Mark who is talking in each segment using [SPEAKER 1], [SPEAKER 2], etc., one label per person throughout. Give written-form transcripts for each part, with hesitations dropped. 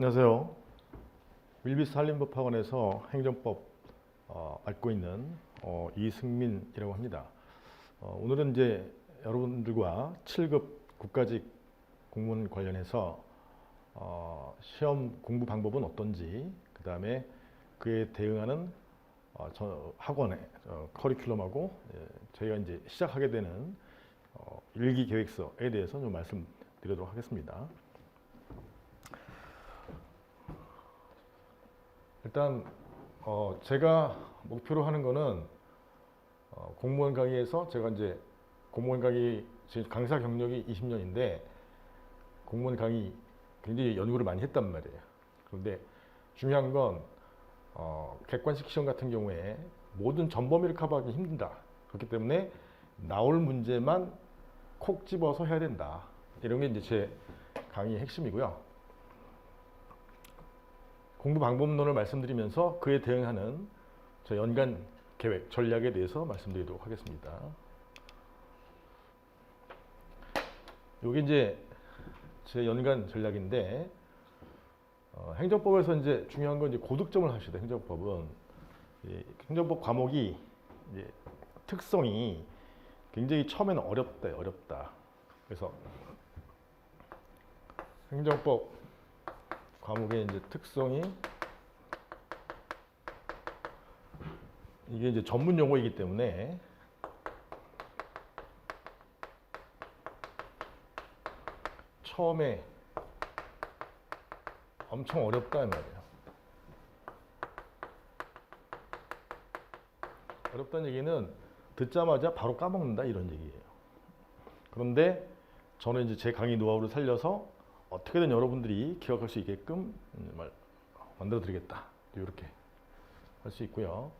[SPEAKER 1] 안녕하세요. 윌비스 한림법학원에서 행정법 맡고 있는 이승민이라고 합니다. 오늘은 이제 여러분들과 7급 국가직 공무원 관련해서 시험 공부 방법은 어떤지, 그 다음에 그에 대응하는 학원의 커리큘럼하고 저희가 이제 시작하게 되는 일기 계획서에 대해서 좀 말씀드리도록 하겠습니다. 일단 제가 목표로 하는 거는 공무원 강의에서 제가 이제 공무원 강의 강사 경력이 20년인데 공무원 강의 굉장히 연구를 많이 했단 말이에요. 그런데 중요한 건 객관식 시험 같은 경우에 모든 전범위를 커버하기 힘들다. 그렇기 때문에 나올 문제만 콕 집어서 해야 된다. 이런 게 이제 제 강의의 핵심이고요. 공부 방법론을 말씀드리면서 그에 대응하는 저 연간 계획, 전략에 대해서 말씀드리도록 하겠습니다. 이게 이제 제 연간 전략인데 행정법에서 이제 중요한 건 이제 고득점을 하셔야 돼요. 행정법은 행정법 과목이 이제 특성이 굉장히 처음에는 어렵다. 그래서 행정법 과목의 이제 특성이 이게 이제 전문 용어이기 때문에 처음에 엄청 어렵다 이 말이에요. 어렵다는 얘기는 듣자마자 바로 까먹는다 이런 얘기예요. 그런데 저는 이제 제 강의 노하우를 살려서 어떻게든 여러분들이 기억할 수 있게끔 만들어 드리겠다. 이렇게 할 수 있고요.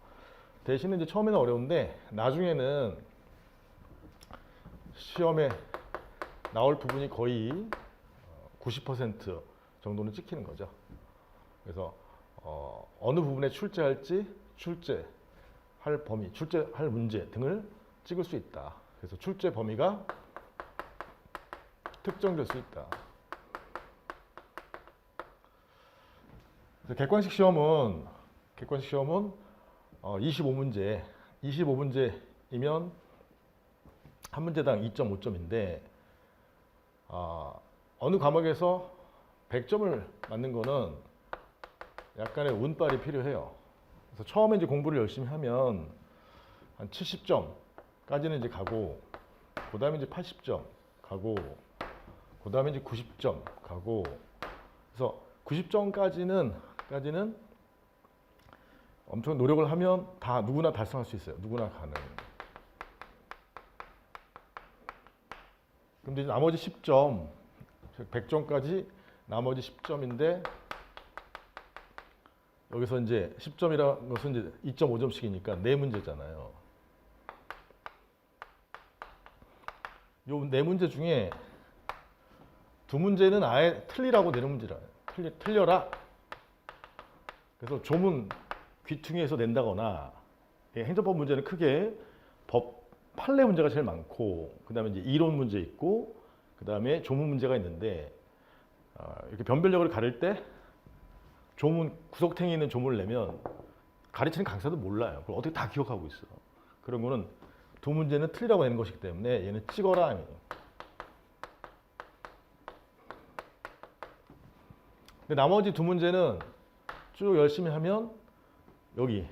[SPEAKER 1] 대신에 이제 처음에는 어려운데 나중에는 시험에 나올 부분이 거의 90% 정도는 찍히는 거죠. 그래서 어느 부분에 출제할지, 출제할 범위, 출제할 문제 등을 찍을 수 있다. 그래서 출제 범위가 특정될 수 있다. 객관식 시험은 25문제이면 한 문제당 2.5점인데 어느 과목에서 100점을 맞는 거는 약간의 운빨이 필요해요. 그래서 처음에 이제 공부를 열심히 하면 한 70점까지는 이제 가고, 그 다음에 이제 80점 가고, 그 다음에 이제 90점 가고, 그래서 90점까지는 엄청 노력을 하면 다 누구나 달성할 수 있어요. 누구나 가능. 근데 이제 나머지 10점, 100점까지 나머지 10점인데 여기서 이제 10점이라는 것은 이제 2.5점씩이니까 4문제잖아요. 요 4문제 중에 2문제는 아예 틀리라고 내는 문제라. 틀려라. 그래서 조문 귀퉁이에서 낸다거나, 행정법 문제는 크게 법 판례 문제가 제일 많고, 그 다음에 이제 이론 문제 있고, 그 다음에 조문 문제가 있는데, 이렇게 변별력을 가릴 때 조문, 구석탱이 있는 조문을 내면 가르치는 강사도 몰라요. 그걸 어떻게 다 기억하고 있어. 그런 거는 2문제는 틀리라고 내는 것이기 때문에 얘는 찍어라. 근데 나머지 2문제는 쭉 열심히 하면 여기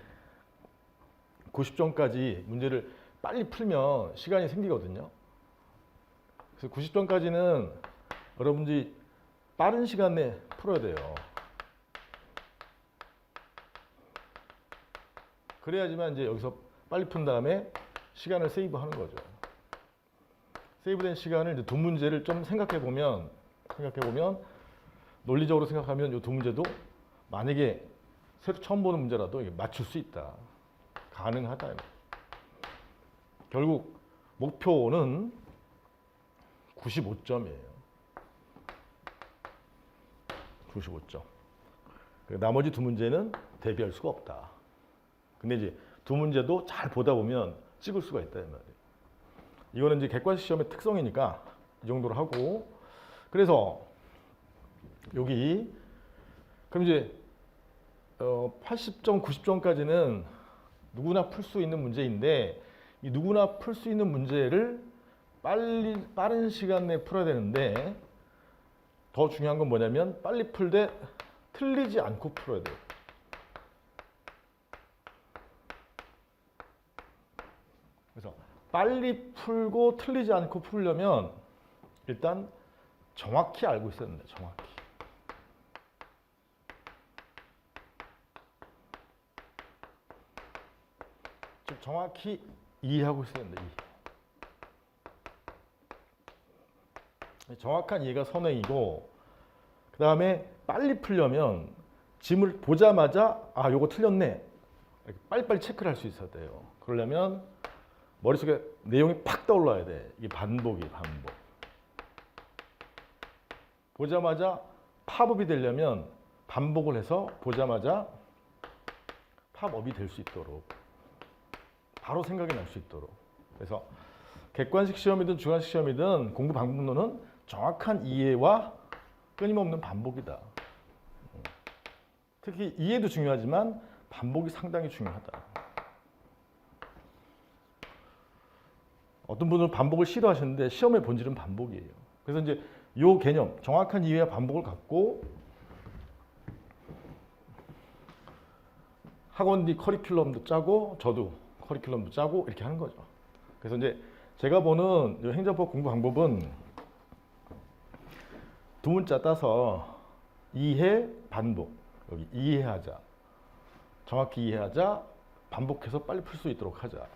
[SPEAKER 1] 90점까지 문제를 빨리 풀면 시간이 생기거든요. 그래서 90점까지는 여러분들이 빠른 시간 내에 풀어야 돼요. 그래야지만 이제 여기서 빨리 푼 다음에 시간을 세이브하는 거죠. 세이브된 시간을 이제 2문제를 좀 생각해 보면 논리적으로 생각하면 이 2문제도 만약에 새로 처음 보는 문제라도 맞출 수 있다. 가능하다. 결국 목표는 95점이에요. 95점. 나머지 2문제는 대비할 수가 없다. 근데 이제 2문제도 잘 보다 보면 찍을 수가 있다. 이 말이에요. 이거는 이제 객관식 시험의 특성이니까 이 정도로 하고, 그래서 여기 그럼 이제 80점, 90점까지는 누구나 풀 수 있는 문제인데 이 누구나 풀 수 있는 문제를 빠른 시간 내에 풀어야 되는데 더 중요한 건 뭐냐면 빨리 풀되 틀리지 않고 풀어야 돼요. 그래서 빨리 풀고 틀리지 않고 풀려면 일단 정확히 알고 있어야 됩니다. 정확히. 좀 정확히 이해하고 있어야 된다. 정확한 이해가 선행이고 그 다음에 빨리 풀려면 짐을 보자마자 아 요거 틀렸네 빨리빨리 체크를 할 수 있어야 돼요. 그러려면 머릿속에 내용이 팍 떠올라야 돼. 이게 반복. 보자마자 팝업이 되려면 반복을 해서 보자마자 팝업이 될 수 있도록 바로 생각이 날 수 있도록. 그래서 객관식 시험이든 주관식 시험이든 공부 방법론은 정확한 이해와 끊임없는 반복이다. 특히 이해도 중요하지만 반복이 상당히 중요하다. 어떤 분은 반복을 싫어하시는데 시험의 본질은 반복이에요. 그래서 이제 이 개념, 정확한 이해와 반복을 갖고 학원이 커리큘럼도 짜고 저도 커리큘럼도 짜고 이렇게 하는 거죠. 그래서 이제 제가 보는 행정법 공부 방법은 두 문자 따서 이해, 반복. 여기 이해하자. 정확히 이해하자. 반복해서 빨리 풀 수 있도록 하자.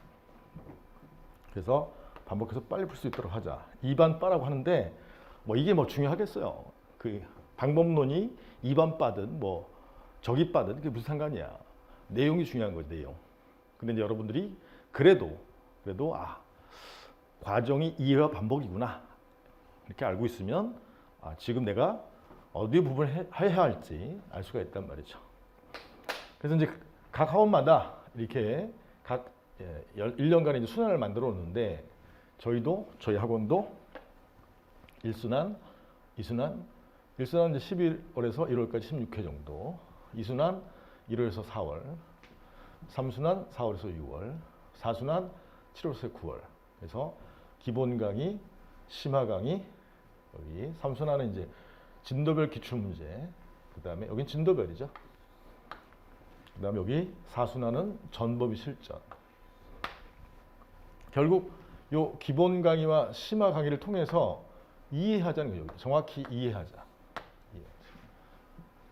[SPEAKER 1] 그래서 반복해서 빨리 풀 수 있도록 하자. 이반빠라고 하는데 뭐 이게 뭐 중요하겠어요. 그 방법론이 이반빠든 뭐 저기빠든 그게 무슨 상관이야. 내용이 중요한 거지, 내용. 근데 이제 여러분들이 그래도 아 과정이 이해와 반복이구나 이렇게 알고 있으면 아, 지금 내가 어디 부분을 해야 할지 알 수가 있단 말이죠. 그래서 이제 각 학원마다 이렇게 각 1년간의 이제 순환을 만들어 놓는데 저희 학원도 1순환, 2순환, 1순환은 이제 11월에서 1월까지 16회 정도, 2순환 1월에서 4월, 3순환 4월에서 6월, 4순환 7월에서 9월. 그래서 기본 강의, 심화 강의, 여기 3순환은 이제 진도별 기출문제, 그 다음에 여긴 진도별이죠. 그 다음에 여기 4순환은 전법이 실전. 결국 요 기본 강의와 심화 강의를 통해서 이해하자는 거예요. 정확히 이해하자.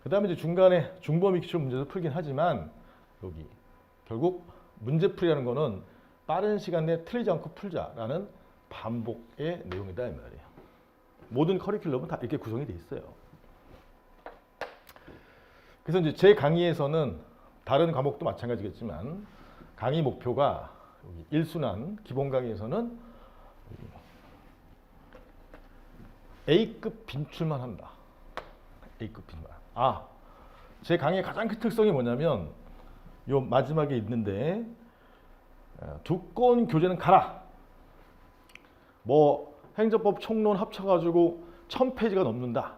[SPEAKER 1] 그 다음에 이제 중간에 중범위 기출 문제도 풀긴 하지만 여기 결국 문제풀이라는 거는 빠른 시간 내에 틀리지 않고 풀자라는 반복의 내용이다 이 말이에요. 모든 커리큘럼은 다 이렇게 구성이 돼 있어요. 그래서 이제 제 강의에서는 다른 과목도 마찬가지겠지만 강의 목표가 1순환 기본 강의에서는 A급 빈출만 한다. A급 빈출. 아, 제 강의의 가장 큰 특성이 뭐냐면 요 마지막에 있는데 두꺼운 교재는 가라. 뭐 행정법 총론 합쳐가지고 1000페이지가 넘는다.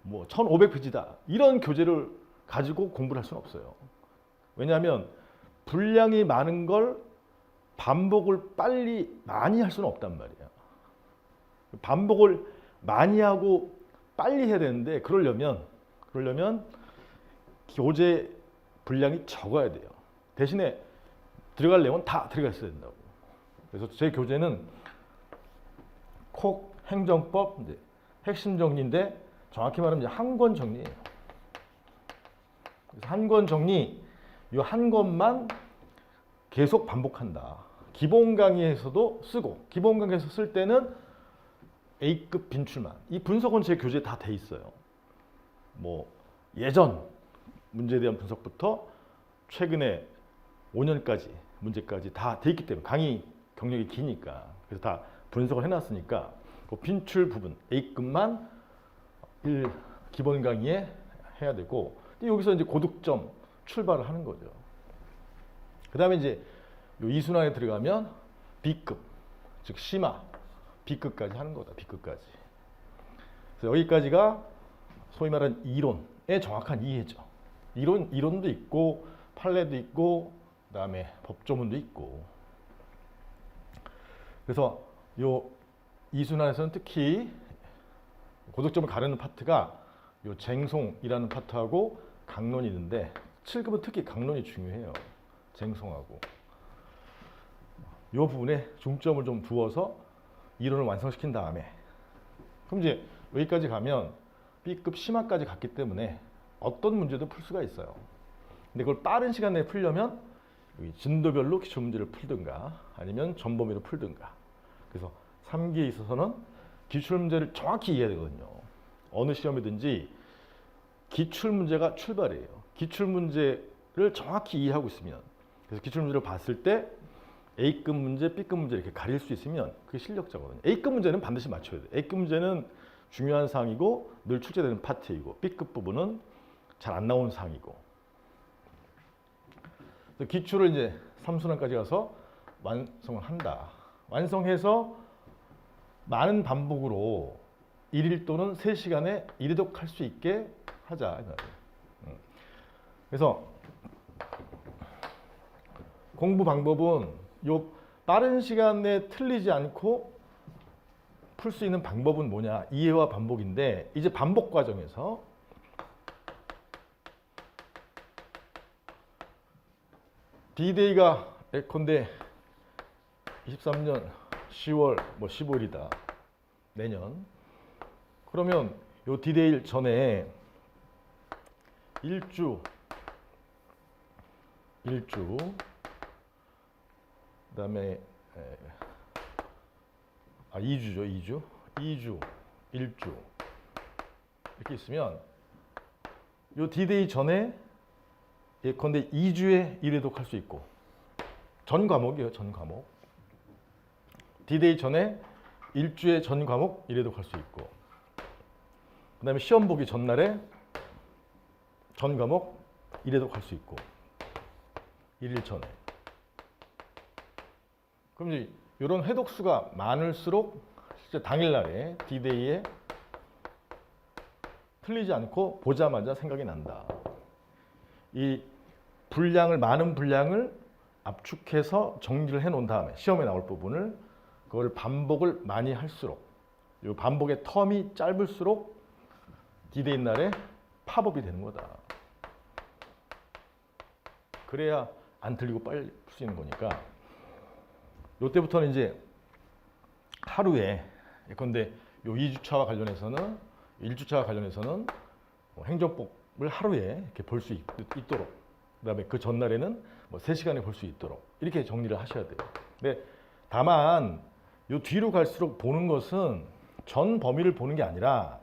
[SPEAKER 1] 뭐 1500페이지다. 이런 교재를 가지고 공부를 할 수는 없어요. 왜냐하면 분량이 많은 걸 반복을 많이 할 수는 없단 말이야. 반복을 많이 하고 빨리 해야 되는데 그러려면 교재 분량이 적어야 돼요. 대신에 들어갈 내용은 다 들어가 있어야 된다고. 그래서 제 교재는 콕 행정법 이제 핵심 정리인데 정확히 말하면 이제 한 권 정리예요. 그래서 한 권 정리, 이 한 권만 계속 반복한다. 기본 강의에서도 쓰고 기본 강의에서 쓸 때는 A급 빈출만. 이 분석은 제 교재에 다 돼 있어요. 뭐 예전 문제에 대한 분석부터 최근에 5년까지 문제까지 다 돼 있기 때문에 강의 경력이 기니까 그래서 다 분석을 해놨으니까 그 빈출 부분 A급만 기본 강의에 해야 되고 여기서 이제 고득점 출발을 하는 거죠. 그 다음에 이제 요 2순환에 들어가면 B급, 즉 심화, B급까지 하는 거다. B급까지. 그래서 여기까지가 소위 말하는 이론, 기출문제의 정확한 이해죠. 이론도 있고 판례도 있고 그다음에 법조문도 있고. 그래서 요 이순환에서는 특히 고득점을 가르는 파트가 요 쟁송이라는 파트하고 강론이 있는데 7급은 특히 강론이 중요해요. 쟁송하고. 요 부분에 중점을 좀 두어서 이론을 완성시킨 다음에 그럼 이제 여기까지 가면 B급 심화까지 갔기 때문에 어떤 문제도 풀 수가 있어요. 근데 그걸 빠른 시간 내에 풀려면 여기 진도별로 기출문제를 풀든가 아니면 전범위로 풀든가. 그래서 3기에 있어서는 기출문제를 정확히 이해해야 되거든요. 어느 시험이든지 기출문제가 출발이에요. 기출문제를 정확히 이해하고 있으면 그래서 기출문제를 봤을 때 A급 문제, B급 문제 이렇게 가릴 수 있으면 그게 실력자거든요. A급 문제는 반드시 맞춰야 돼요. A급 문제는 중요한 사항이고 늘 출제되는 파트이고 B급 부분은 잘 안 나오는 사항이고. 그래서 기출을 이제 3순환까지 가서 완성을 한다. 완성해서 많은 반복으로 1일 또는 3시간에 이래독할 수 있게 하자. 그래서 공부 방법은 요 빠른 시간에 틀리지 않고 풀 수 있는 방법은 뭐냐? 이해와 반복인데 이제 반복 과정에서 D-Day가 예컨대 23년 10월 15일이다. 내년. 그러면 요 D-Day 전에 일주 그다음에 2주죠. 2주, 1주 이렇게 있으면 요 D-Day 전에 예컨대 2주에 1회독 할 수 있고 전 과목이에요. 전 과목. D-Day 전에 1주에 전 과목 1회독 할 수 있고 그 다음에 시험 보기 전날에 전 과목 1회독 할 수 있고 1일 전에. 그럼 이제 이런 회독수가 많을수록 실제 당일날에 D-Day에 틀리지 않고 보자마자 생각이 난다. 이 많은 분량을 압축해서 정리를 해놓은 다음에 시험에 나올 부분을 그걸 반복을 많이 할수록 이 반복의 텀이 짧을수록 D-Day 날에 팝업이 되는 거다. 그래야 안 틀리고 빨리 풀 수 있는 거니까 요때부터는 이제 하루에 예컨대 요 2주차와 관련해서는 1주차와 관련해서는 행정법을 하루에 이렇게 볼 수 있도록 그다음에 그 전날에는 3시간에 볼 수 있도록 이렇게 정리를 하셔야 돼요. 근데 다만 요 뒤로 갈수록 보는 것은 전 범위를 보는 게 아니라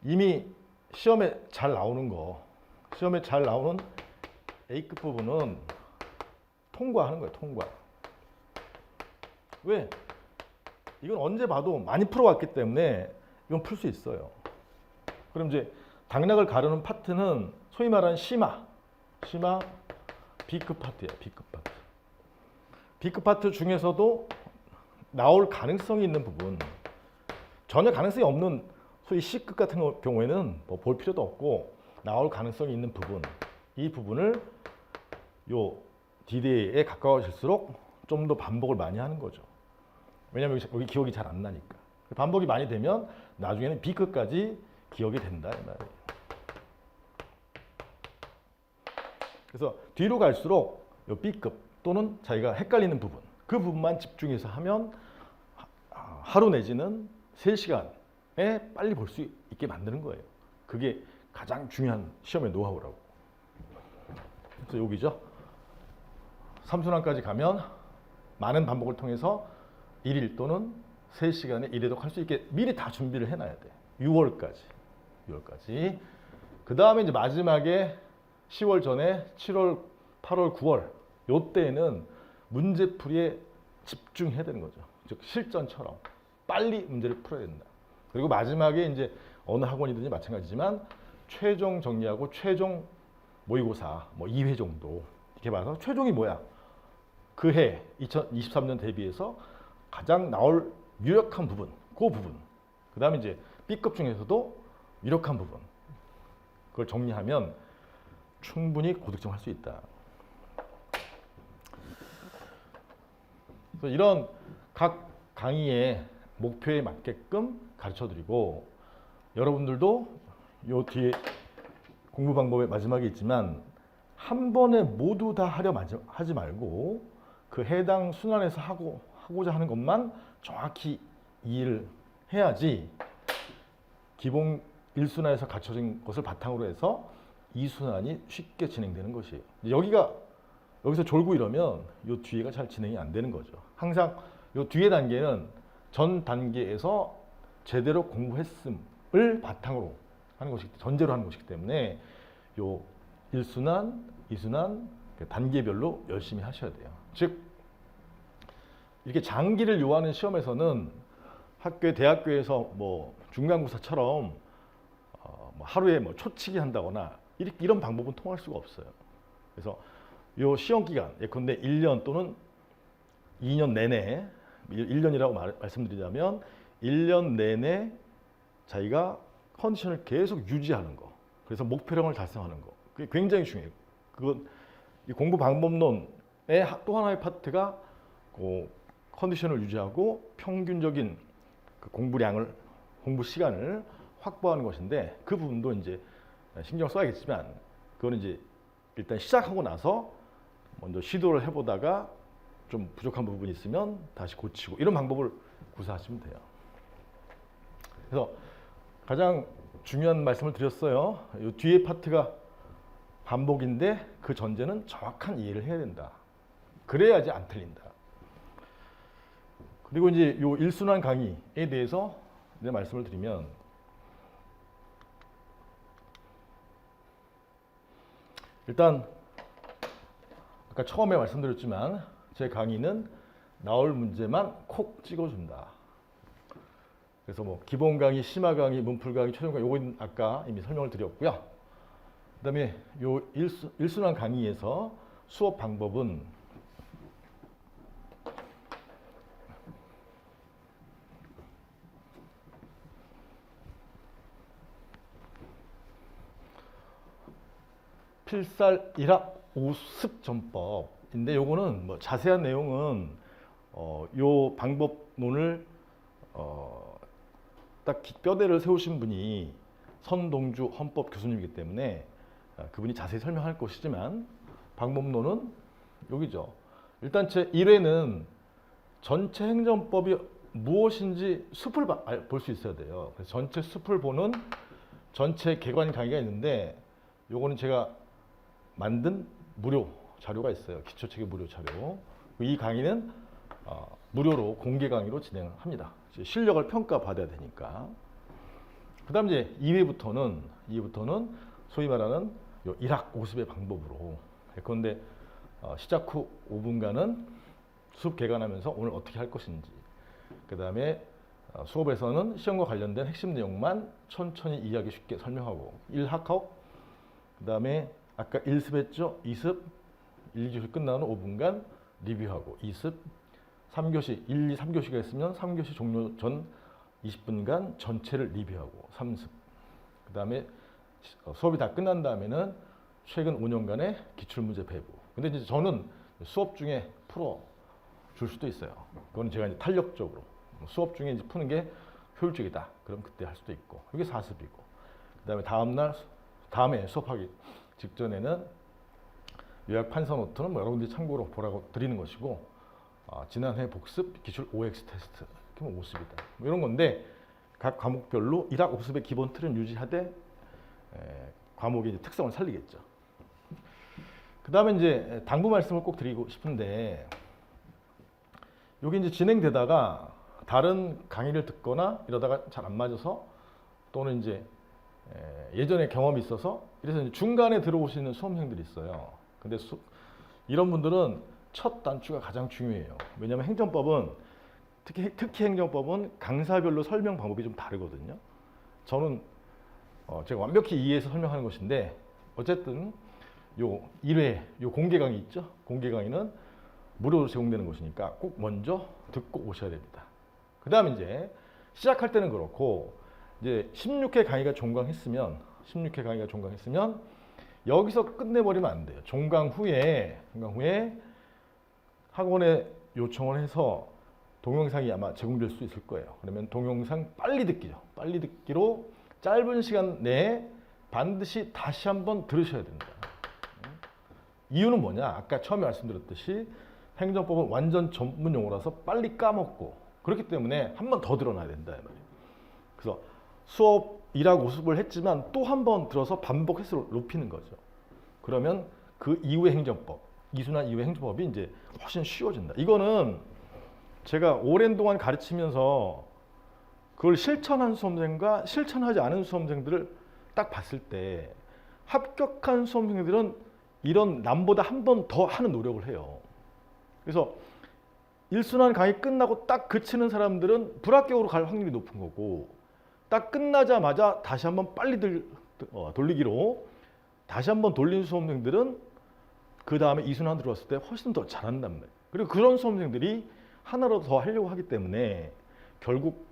[SPEAKER 1] 이미 시험에 잘 나오는 시험에 잘 나오는 A급 부분은 통과하는 거예요. 통과. 왜? 이건 언제 봐도 많이 풀어왔기 때문에 이건 풀 수 있어요. 그럼 이제 당락을 가르는 파트는 소위 말하는 심화 B급 파트예요. B급 파트. B급 파트 중에서도 나올 가능성이 있는 부분, 전혀 가능성이 없는 소위 C급 같은 경우에는 볼 필요도 없고 나올 가능성이 있는 부분, 이 부분을 요 D-Day에 가까워질수록 좀 더 반복을 많이 하는 거죠. 왜냐하면 여기 기억이 잘 안 나니까. 반복이 많이 되면 나중에는 B급까지 기억이 된다 이 말이에요. 그래서 뒤로 갈수록 요 B급 또는 자기가 헷갈리는 부분, 그 부분만 집중해서 하면 하루 내지는 3시간에 빨리 볼 수 있게 만드는 거예요. 그게 가장 중요한 시험의 노하우라고. 그래서 여기죠. 3순환까지 가면 많은 반복을 통해서 1일 또는 3시간에 1회독 할 수 있게 미리 다 준비를 해놔야 돼. 6월까지. 그 다음에 이제 마지막에 10월 전에 7월, 8월, 9월 요때는 문제풀이에 집중해야 되는 거죠. 즉 실전처럼 빨리 문제를 풀어야 된다. 그리고 마지막에 이제 어느 학원이든지 마찬가지지만 최종 정리하고 최종 모의고사 2회 정도 이렇게 봐서 최종이 뭐야? 그 해 2023년 대비해서 가장 나올 유력한 부분, 그 부분. 그 다음에 이제 B급 중에서도 유력한 부분. 그걸 정리하면 충분히 고득점할 수 있다. 그래서 이런 각 강의의 목표에 맞게끔 가르쳐드리고, 여러분들도 요 뒤에 공부 방법의 마지막에 있지만 한 번에 모두 다 하려 하지 말고 그 해당 순환에서 하고자 하는 것만 정확히 이해를 해야지 기본 1순환에서 갖춰진 것을 바탕으로 해서 2순환이 쉽게 진행되는 것이에요. 여기서 졸고 이러면 요 뒤에가 잘 진행이 안 되는 거죠. 항상 요 뒤에 단계는 전 단계에서 제대로 공부했음을 바탕으로 하는 것이기, 전제로 하는 것이기 때문에 요 1순환, 2순환 단계별로 열심히 하셔야 돼요. 즉 이렇게 장기를 요하는 시험에서는 대학교에서 뭐 중간고사처럼 뭐 하루에 뭐 초치기 한다거나 이런 방법은 통할 수가 없어요. 그래서 요 시험 기간, 예컨대 1년 또는 2년 내내, 1년이라고 말씀드리자면 1년 내내 자기가 컨디션을 계속 유지하는 거, 그래서 목표량을 달성하는 거, 그게 굉장히 중요해요. 그건 이 공부 방법론의 또 하나의 파트가 그 컨디션을 유지하고 평균적인 그 공부 시간을 확보하는 것인데, 그 부분도 이제 신경 써야겠지만, 그거는 이제 일단 시작하고 나서 먼저 시도를 해보다가 좀 부족한 부분이 있으면 다시 고치고, 이런 방법을 구사하시면 돼요. 그래서 가장 중요한 말씀을 드렸어요. 이 뒤에 파트가 반복인데 그 전제는 정확한 이해를 해야 된다. 그래야지 안 틀린다. 그리고 이제 요 1순환 강의에 대해서 이제 말씀을 드리면, 일단 아까 처음에 말씀드렸지만 제 강의는 나올 문제만 콕 찍어준다. 그래서 뭐 기본 강의, 심화 강의, 문풀 강의, 최종 강의, 요건 아까 이미 설명을 드렸고요. 그다음에 요 1순환 강의에서 수업 방법은 필살 1학 5습 전법인데, 요거는 뭐 자세한 내용은 요 방법론을 딱 뼈대를 세우신 분이 선동주 헌법 교수님이기 때문에 그분이 자세히 설명할 것이지만, 방법론은 여기죠. 일단 제 1회는 전체 행정법이 무엇인지 숲을 볼 수 있어야 돼요. 그래서 전체 숲을 보는 전체 개관 강의가 있는데, 요거는 제가 만든 무료 자료가 있어요. 기초체계 무료 자료. 이 강의는 무료로 공개 강의로 진행합니다. 실력을 평가받아야 되니까. 그 다음 이제 2회부터는 소위 말하는 요 1학 5습의 방법으로. 그런데 시작 후 5분간은 수업 개관하면서 오늘 어떻게 할 것인지, 그 다음에 수업에서는 시험과 관련된 핵심 내용만 천천히 이해하기 쉽게 설명하고, 1학학, 그 다음에 아까 1습 했죠? 2습, 1, 2교시 끝나는 5분간 리뷰하고, 2습, 3교시, 1, 2, 3교시가 있으면 3교시 종료 전 20분간 전체를 리뷰하고, 3습. 그 다음에 수업이 다 끝난 다음에는 최근 5년간의 기출문제 배부. 근데 이제 저는 수업 중에 풀어 줄 수도 있어요. 그건 제가 이제 탄력적으로 수업 중에 이제 푸는 게 효율적이다. 그럼 그때 할 수도 있고. 이게 4습이고. 그 다음에 다음에 수업하기 직전에는 요약 판서 노트는 뭐 여러분들이 참고로 보라고 드리는 것이고, 지난해 복습 기출 OX 테스트, 이렇게 뭐 5습이다. 뭐 이런 건데, 각 과목별로 1학 5습의 기본 틀은 유지하되 과목의 이제 특성을 살리겠죠. 그 다음에 이제 당부 말씀을 꼭 드리고 싶은데, 여기 이제 진행되다가 다른 강의를 듣거나 이러다가 잘 안 맞아서, 또는 이제 예전에 경험이 있어서 이래서 이제 중간에 들어오시는 수험생들이 있어요. 근데 이런 분들은 첫 단추가 가장 중요해요. 왜냐하면 행정법은 특히 행정법은 강사별로 설명 방법이 좀 다르거든요. 저는 제가 완벽히 이해해서 설명하는 것인데, 어쨌든 요 1회 요 공개 강의 있죠? 공개 강의는 무료로 제공되는 것이니까 꼭 먼저 듣고 오셔야 됩니다. 그 다음에 이제 시작할 때는 그렇고, 이제 16회 강의가 종강했으면 16회 강의가 종강했으면 여기서 끝내버리면 안 돼요. 종강 후에 학원에 요청을 해서 동영상이 아마 제공될 수 있을 거예요. 그러면 동영상 빨리 듣기죠. 빨리 듣기로 짧은 시간 내에 반드시 다시 한번 들으셔야 된다. 이유는 뭐냐? 아까 처음에 말씀드렸듯이 행정법은 완전 전문 용어라서 빨리 까먹고 그렇기 때문에 한 번 더 들어놔야 된다. 말이에요. 그래서 수업 1하고 5수업을 했지만 또 한 번 들어서 반복 횟수를 높이는 거죠. 그러면 그 이후의 행정법, 이순환 이후의 행정법이 이제 훨씬 쉬워진다. 이거는 제가 오랜 동안 가르치면서 그걸 실천한 수험생과 실천하지 않은 수험생들을 딱 봤을 때 합격한 수험생들은 이런 남보다 한 번 더 하는 노력을 해요. 그래서 일순환 강의 끝나고 딱 그치는 사람들은 불합격으로 갈 확률이 높은 거고 딱 끝나자마자 다시 한번 빨리 돌리기로 다시 한번 돌린 수험생들은 그 다음에 이순환 들어왔을 때 훨씬 더 잘한단 말이에요. 그리고 그런 수험생들이 하나로 더 하려고 하기 때문에 결국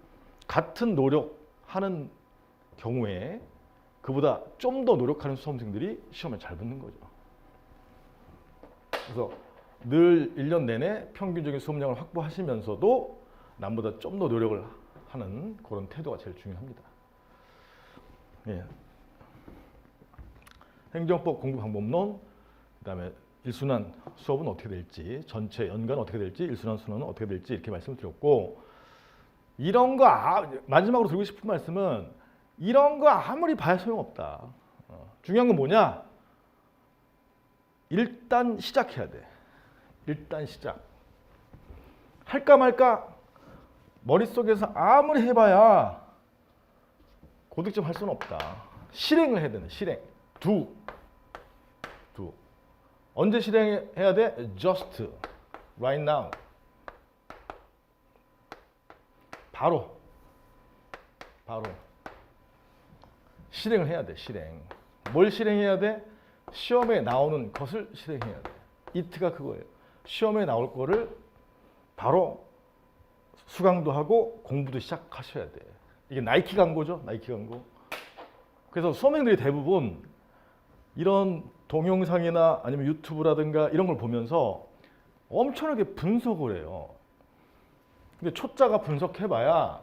[SPEAKER 1] 같은 노력하는 경우에 그보다 좀 더 노력하는 수험생들이 시험에 잘 붙는 거죠. 그래서 늘 1년 내내 평균적인 수업량을 확보하시면서도 남보다 좀 더 노력을 하는 그런 태도가 제일 중요합니다. 예. 행정법 공부 방법론, 그다음에 일순환 수업은 어떻게 될지, 전체 연간 어떻게 될지, 일순환 순환은 어떻게 될지 이렇게 말씀드렸고, 이런 거 마지막으로 드리고 싶은 말씀은 이런 거 아무리 봐야 소용없다. 중요한 건 뭐냐? 일단 시작해야 돼. 일단 시작. 할까 말까 머릿속에서 아무리 해봐야 고득점 할 수는 없다. 실행을 해야 되는 실행. do. 언제 실행해야 돼? just. right now. 바로. 실행을 해야 돼. 실행. 뭘 실행해야 돼? 시험에 나오는 것을 실행해야 돼. it가 그거예요. 시험에 나올 거를 바로 수강도 하고 공부도 시작하셔야 돼. 이게 나이키 광고죠. 나이키 광고. 그래서 수험생들이 대부분 이런 동영상이나 아니면 유튜브라든가 이런 걸 보면서 엄청나게 분석을 해요. 근데 초짜가 분석해봐야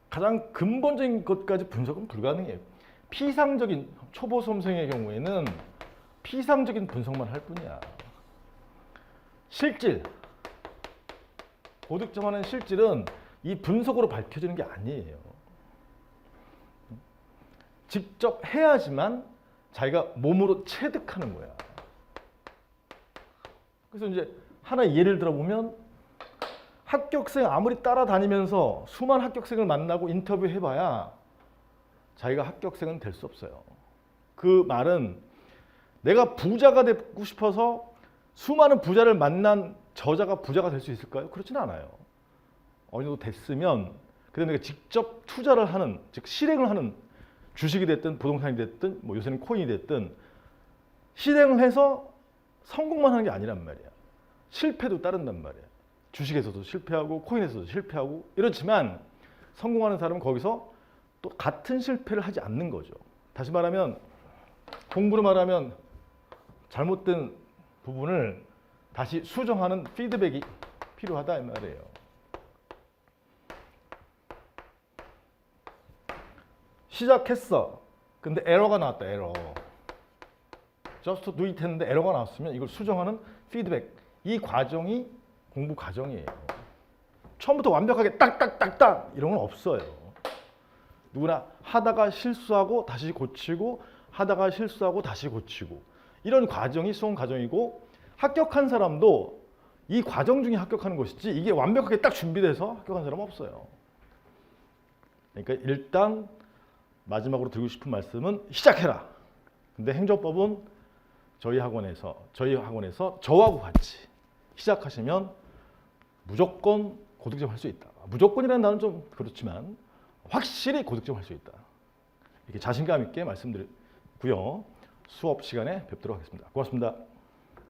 [SPEAKER 1] 가장 근본적인 것까지 분석은 불가능해요. 피상적인 초보 수험생의 경우에는 피상적인 분석만 할 뿐이야. 실질, 고득점하는 실질은 이 분석으로 밝혀지는 게 아니에요. 직접 해야지만 자기가 몸으로 체득하는 거야. 그래서 이제 하나 예를 들어보면 합격생 아무리 따라다니면서 수많은 합격생을 만나고 인터뷰해봐야 자기가 합격생은 될 수 없어요. 그 말은 내가 부자가 되고 싶어서 수많은 부자를 만난 저자가 부자가 될 수 있을까요? 그렇지는 않아요. 어느 정도 됐으면 그다음에 내가 직접 투자를 하는, 즉 실행을 하는 주식이 됐든 부동산이 됐든 뭐 요새는 코인이 됐든 실행을 해서 성공만 하는 게 아니란 말이야. 실패도 따른단 말이야. 주식에서도 실패하고 코인에서도 실패하고 이렇지만 성공하는 사람은 거기서 또 같은 실패를 하지 않는 거죠. 다시 말하면 공부로 말하면 잘못된 부분을 다시 수정하는 피드백이 필요하다 이 말이에요. 시작했어. 근데 에러가 나왔다. 에러. just do it 했는데 에러가 나왔으면 이걸 수정하는 피드백. 이 과정이 공부 과정이에요. 처음부터 완벽하게 딱딱딱딱 이런 건 없어요. 누구나 하다가 실수하고 다시 고치고 하다가 실수하고 다시 고치고 이런 과정이 수험 과정이고 합격한 사람도 이 과정 중에 합격하는 것이지 이게 완벽하게 딱 준비돼서 합격한 사람은 없어요. 그러니까 일단 마지막으로 드리고 싶은 말씀은 시작해라. 근데 행정법은 저희 학원에서 저하고 같이 시작하시면 무조건 고득점 할 수 있다. 무조건이라는 단어는 좀 그렇지만 확실히 고득점 할 수 있다. 이렇게 자신감 있게 말씀드리고요. 수업 시간에 뵙도록 하겠습니다. 고맙습니다.